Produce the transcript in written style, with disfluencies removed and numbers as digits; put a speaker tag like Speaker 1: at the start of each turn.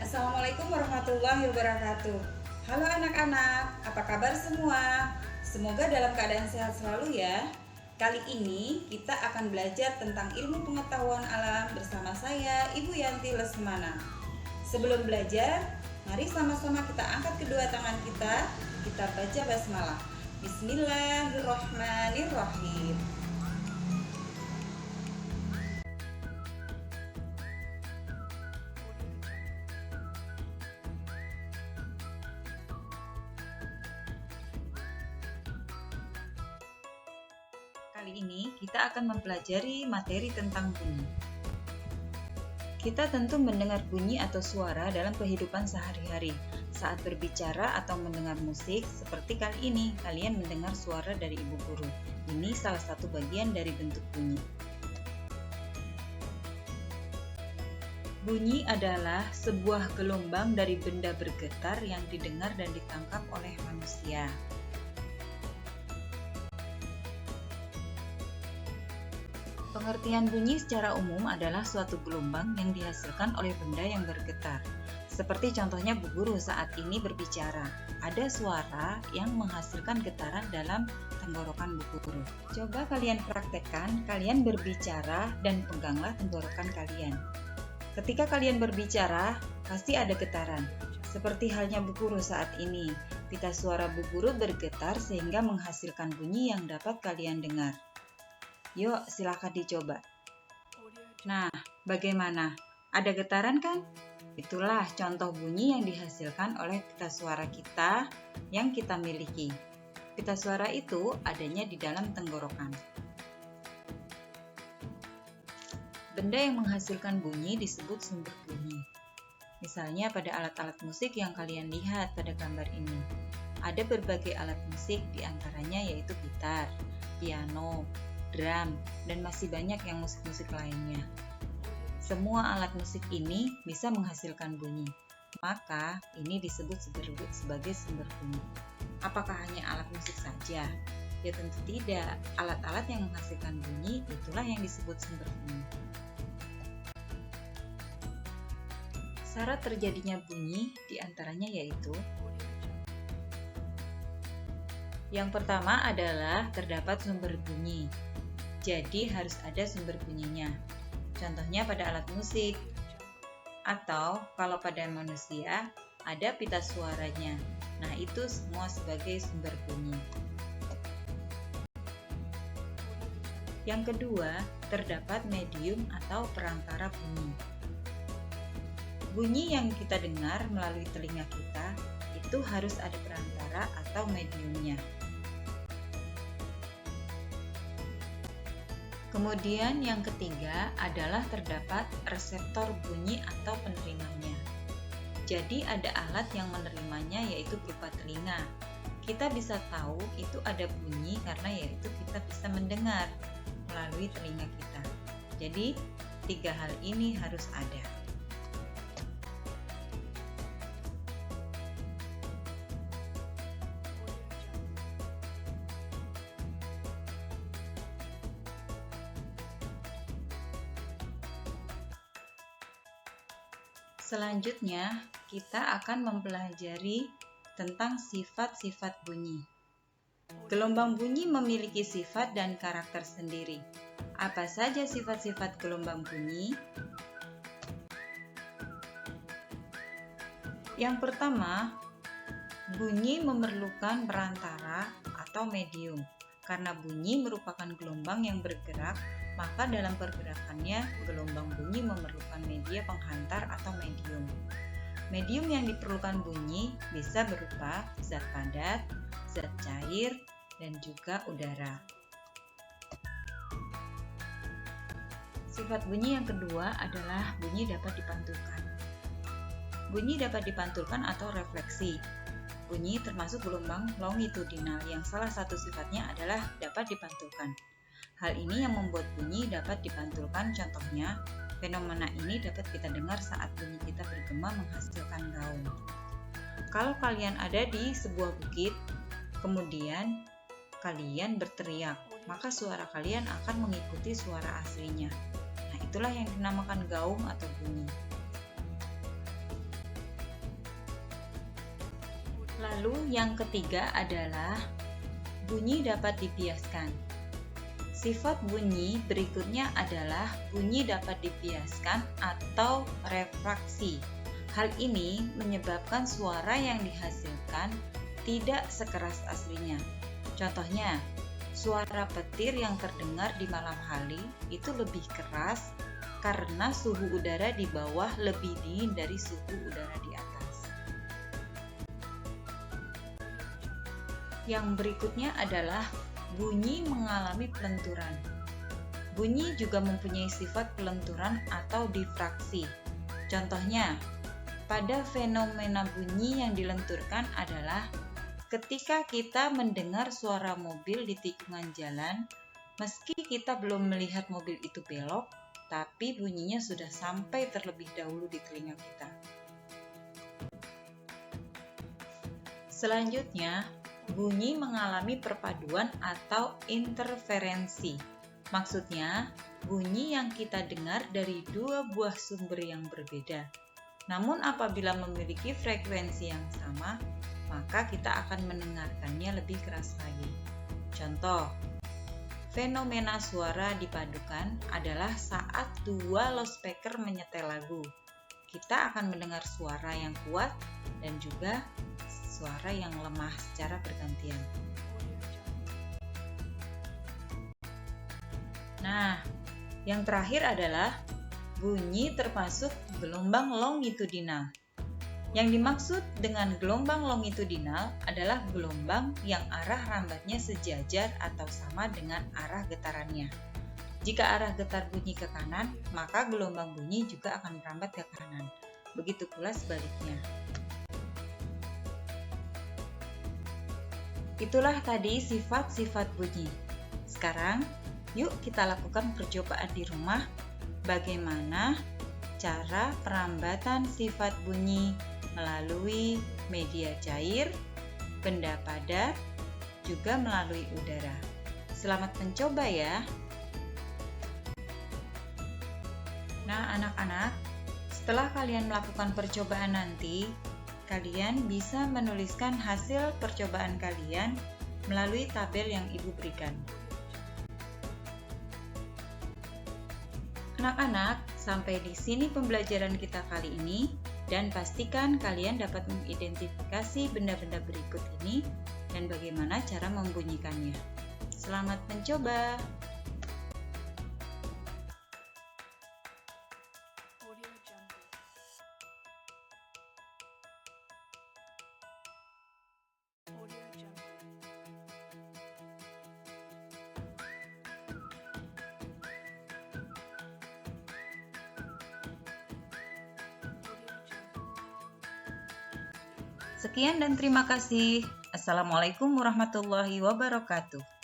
Speaker 1: Assalamualaikum warahmatullahi wabarakatuh. Halo anak-anak, apa kabar semua? Semoga dalam keadaan sehat selalu ya. Kali ini kita akan belajar tentang ilmu pengetahuan alam bersama saya, Ibu Yanti Lesmana. Sebelum belajar, mari sama-sama kita angkat kedua tangan kita baca basmalah. Bismillahirrahmanirrahim. Kali ini kita akan mempelajari materi tentang bunyi. Kita tentu mendengar bunyi atau suara dalam kehidupan sehari-hari. Saat berbicara atau mendengar musik, seperti kali ini, kalian mendengar suara dari ibu guru. Ini salah satu bagian dari bentuk bunyi. Bunyi adalah sebuah gelombang dari benda bergetar yang didengar dan ditangkap oleh manusia. Pengertian bunyi secara umum adalah suatu gelombang yang dihasilkan oleh benda yang bergetar. Seperti contohnya Bu Guru saat ini berbicara. Ada suara yang menghasilkan getaran dalam tenggorokan Bu Guru. Coba kalian praktekkan, kalian berbicara dan peganglah tenggorokan kalian. Ketika kalian berbicara, pasti ada getaran. Seperti halnya Bu Guru saat ini. Pita suara Bu Guru bergetar sehingga menghasilkan bunyi yang dapat kalian dengar. Yuk, silakan dicoba. Nah, bagaimana? Ada getaran kan? Itulah contoh bunyi yang dihasilkan oleh pita suara kita yang kita miliki. Pita suara itu adanya di dalam tenggorokan. Benda yang menghasilkan bunyi disebut sumber bunyi. Misalnya pada alat-alat musik yang kalian lihat pada gambar ini. Ada berbagai alat musik, diantaranya yaitu gitar, piano, drum, dan masih banyak yang musik-musik lainnya. Semua alat musik ini bisa menghasilkan bunyi, maka ini disebut sebagai sumber bunyi. Apakah hanya alat musik saja? Ya tentu tidak, alat-alat yang menghasilkan bunyi itulah yang disebut sumber bunyi. Syarat terjadinya bunyi diantaranya yaitu yang pertama adalah terdapat sumber bunyi. Jadi harus ada sumber bunyinya. Contohnya pada alat musik. Atau kalau pada manusia ada pita suaranya. Nah, itu semua sebagai sumber bunyi. Yang kedua, terdapat medium atau perantara bunyi. Bunyi yang kita dengar melalui telinga kita itu harus ada perantara atau mediumnya. Kemudian yang ketiga adalah terdapat reseptor bunyi atau penerimanya. Jadi ada alat yang menerimanya yaitu berupa telinga. Kita bisa tahu itu ada bunyi karena yaitu kita bisa mendengar melalui telinga kita. Jadi tiga hal ini harus ada. Selanjutnya, kita akan mempelajari tentang sifat-sifat bunyi. Gelombang bunyi memiliki sifat dan karakter sendiri. Apa saja sifat-sifat gelombang bunyi? Yang pertama, bunyi memerlukan perantara atau medium. Karena bunyi merupakan gelombang yang bergerak, maka dalam pergerakannya gelombang bunyi memerlukan media penghantar atau medium. Medium yang diperlukan bunyi bisa berupa zat padat, zat cair, dan juga udara. Sifat bunyi yang kedua adalah bunyi dapat dipantulkan. Bunyi dapat dipantulkan atau refleksi. Bunyi termasuk gelombang longitudinal yang salah satu sifatnya adalah dapat dipantulkan. Hal ini yang membuat bunyi dapat dipantulkan, contohnya fenomena ini dapat kita dengar saat bunyi kita bergema menghasilkan gaung. Kalau kalian ada di sebuah bukit, kemudian kalian berteriak, maka suara kalian akan mengikuti suara aslinya. Nah, itulah yang dinamakan gaung atau bunyi. Lalu yang ketiga adalah bunyi dapat dibiaskan. Sifat bunyi berikutnya adalah bunyi dapat dibiaskan atau refraksi. Hal ini menyebabkan suara yang dihasilkan tidak sekeras aslinya. Contohnya, suara petir yang terdengar di malam hari itu lebih keras karena suhu udara di bawah lebih dingin dari suhu udara di atas. Yang berikutnya adalah bunyi mengalami pelenturan. Bunyi juga mempunyai sifat pelenturan atau difraksi. Contohnya, pada fenomena bunyi yang dilenturkan adalah ketika kita mendengar suara mobil di tikungan jalan, meski kita belum melihat mobil itu belok, tapi bunyinya sudah sampai terlebih dahulu di telinga kita. Selanjutnya, bunyi mengalami perpaduan atau interferensi. Maksudnya, bunyi yang kita dengar dari dua buah sumber yang berbeda. Namun apabila memiliki frekuensi yang sama, maka kita akan mendengarkannya lebih keras lagi. Contoh, fenomena suara dipadukan adalah saat dua loudspeaker menyetel lagu. Kita akan mendengar suara yang kuat dan juga suara yang lemah secara bergantian. Nah, yang terakhir adalah bunyi termasuk gelombang longitudinal. Yang dimaksud dengan gelombang longitudinal adalah gelombang yang arah rambatnya sejajar atau sama dengan arah getarannya. Jika arah getar bunyi ke kanan, maka gelombang bunyi juga akan merambat ke kanan. Begitu pula sebaliknya. Itulah tadi sifat-sifat bunyi. Sekarang, yuk kita lakukan percobaan di rumah. Bagaimana cara perambatan sifat bunyi melalui media cair, benda padat, juga melalui udara. Selamat mencoba ya. Nah, anak-anak, setelah kalian melakukan percobaan nanti, kalian bisa menuliskan hasil percobaan kalian melalui tabel yang Ibu berikan. Anak-anak, sampai di sini pembelajaran kita kali ini, dan pastikan kalian dapat mengidentifikasi benda-benda berikut ini dan bagaimana cara membunyikannya. Selamat mencoba! Sekian dan terima kasih. Assalamualaikum warahmatullahi wabarakatuh.